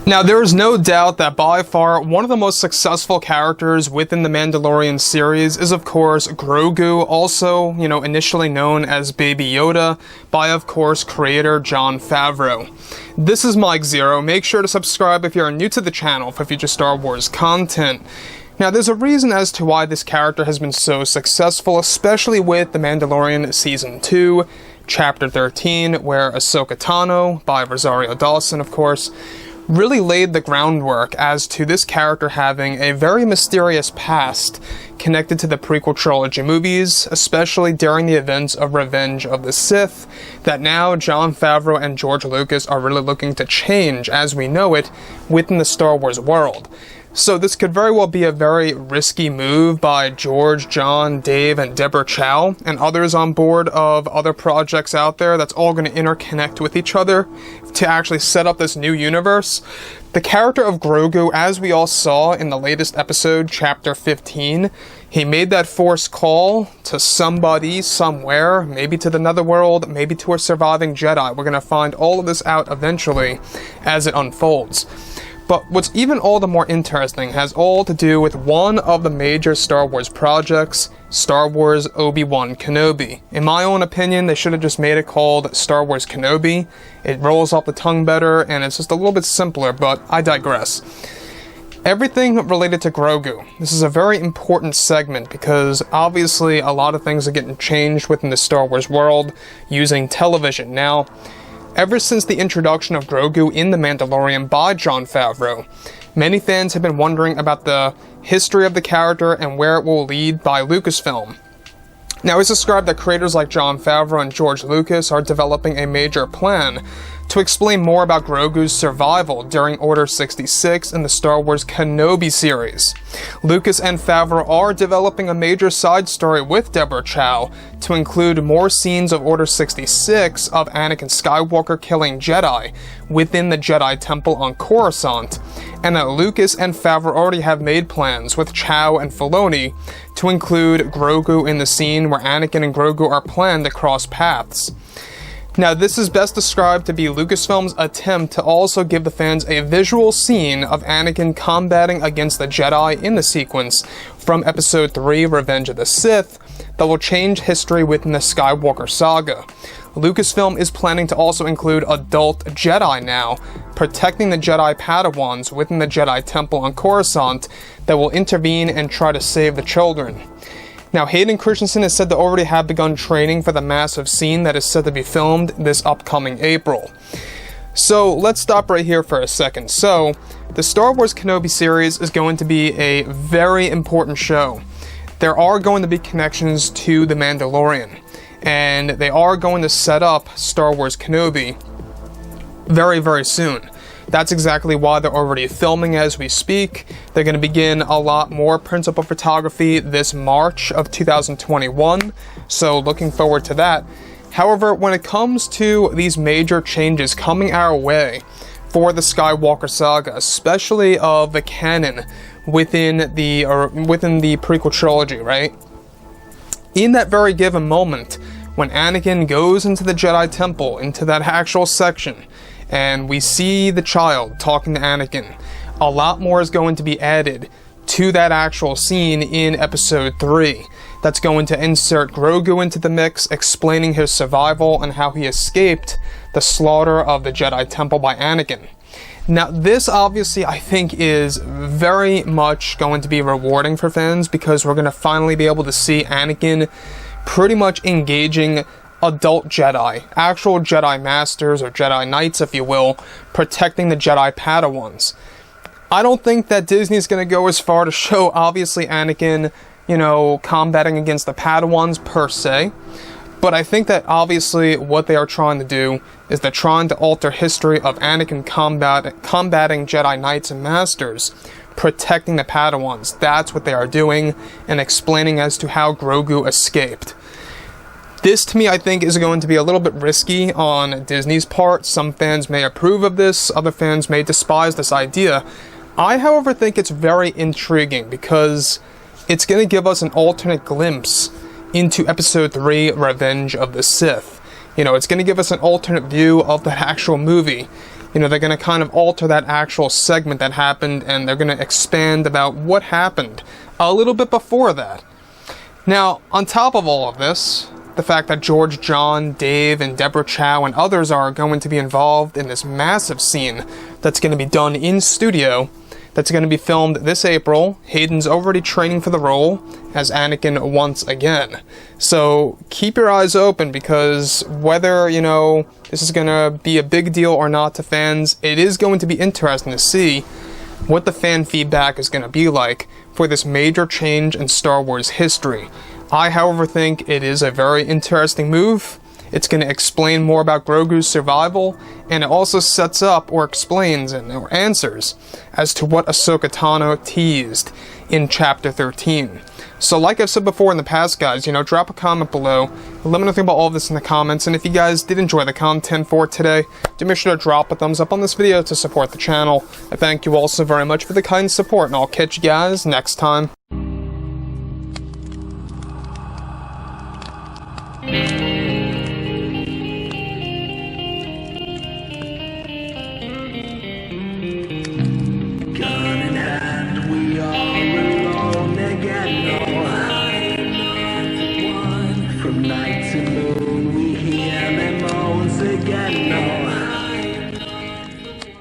Now, there is no doubt that by far one of the most successful characters within the Mandalorian series is, of course, Grogu, also, initially known as Baby Yoda, by, of course, creator Jon Favreau. This is Mike Zero. Make sure to subscribe if you're new to the channel for future Star Wars content. Now, there's a reason as to why this character has been so successful, especially with The Mandalorian Season 2, Chapter 13, where Ahsoka Tano, by Rosario Dawson, of course, really laid the groundwork as to this character having a very mysterious past connected to the prequel trilogy movies, especially during the events of Revenge of the Sith, that now Jon Favreau and George Lucas are really looking to change as we know it within the Star Wars world. So this could very well be a very risky move by George, John, Dave, and Deborah Chow, and others on board of other projects out there that's all going to interconnect with each other to actually set up this new universe. The character of Grogu, as we all saw in the latest episode, Chapter 15, he made that forced call to somebody, somewhere, maybe to the Netherworld, maybe to a surviving Jedi. We're going to find all of this out eventually as it unfolds. But what's even all the more interesting has all to do with one of the major Star Wars projects, Star Wars Obi-Wan Kenobi. In my own opinion, they should have just made it called Star Wars Kenobi. It rolls off the tongue better, and it's just a little bit simpler, but I digress. Everything related to Grogu. This is a very important segment because obviously a lot of things are getting changed within the Star Wars world using television. Now, ever since the introduction of Grogu in The Mandalorian by Jon Favreau, many fans have been wondering about the history of the character and where it will lead by Lucasfilm. Now, it's described that creators like Jon Favreau and George Lucas are developing a major plan to explain more about Grogu's survival during Order 66 in the Star Wars Kenobi series. Lucas and Favreau are developing a major side story with Deborah Chow to include more scenes of Order 66 of Anakin Skywalker killing Jedi within the Jedi Temple on Coruscant, and that Lucas and Favreau already have made plans with Chow and Filoni to include Grogu in the scene where Anakin and Grogu are planned to cross paths. Now, this is best described to be Lucasfilm's attempt to also give the fans a visual scene of Anakin combating against the Jedi in the sequence from Episode 3, Revenge of the Sith, that will change history within the Skywalker saga. Lucasfilm is planning to also include adult Jedi now, protecting the Jedi Padawans within the Jedi Temple on Coruscant that will intervene and try to save the children. Now, Hayden Christensen is said to already have begun training for the massive scene that is said to be filmed this upcoming April. So, let's stop right here for a second. So, the Star Wars Kenobi series is going to be a very important show. There are going to be connections to The Mandalorian, and they are going to set up Star Wars Kenobi very, very soon. That's exactly why they're already filming as we speak. They're going to begin a lot more principal photography this March of 2021, so looking forward to that. However, when it comes to these major changes coming our way for the Skywalker saga, especially of the canon within the prequel trilogy, right? In that very given moment, when Anakin goes into the Jedi Temple, into that actual section, and we see the child talking to Anakin, a lot more is going to be added to that actual scene in Episode 3. That's going to insert Grogu into the mix, explaining his survival and how he escaped the slaughter of the Jedi Temple by Anakin. Now, this obviously, I think, is very much going to be rewarding for fans because we're going to finally be able to see Anakin pretty much engaging adult Jedi, actual Jedi Masters or Jedi Knights, if you will, protecting the Jedi Padawans. I don't think that Disney's going to go as far to show, obviously, Anakin, combating against the Padawans per se, but I think that obviously what they are trying to do is they're trying to alter history of Anakin combating Jedi Knights and Masters, protecting the Padawans. That's what they are doing, and explaining as to how Grogu escaped. This, to me, I think, is going to be a little bit risky on Disney's part. Some fans may approve of this, other fans may despise this idea. I, however, think it's very intriguing because it's going to give us an alternate glimpse into Episode 3, Revenge of the Sith. It's going to give us an alternate view of that actual movie. they're going to kind of alter that actual segment that happened, and they're going to expand about what happened a little bit before that. Now, on top of all of this, the fact that George John, Dave, and Deborah Chow and others are going to be involved in this massive scene that's going to be done in studio, that's going to be filmed this April. Hayden's already training for the role as Anakin once again. So keep your eyes open, because whether, this is going to be a big deal or not to fans, it is going to be interesting to see what the fan feedback is going to be like for this major change in Star Wars history. I, however, think it is a very interesting move. It's going to explain more about Grogu's survival, and it also sets up or explains or answers as to what Ahsoka Tano teased in Chapter 13. So like I've said before in the past, guys, drop a comment below. Let me know about all of this in the comments, and if you guys did enjoy the content for today, do make sure to drop a thumbs up on this video to support the channel. I thank you all so very much for the kind support, and I'll catch you guys next time.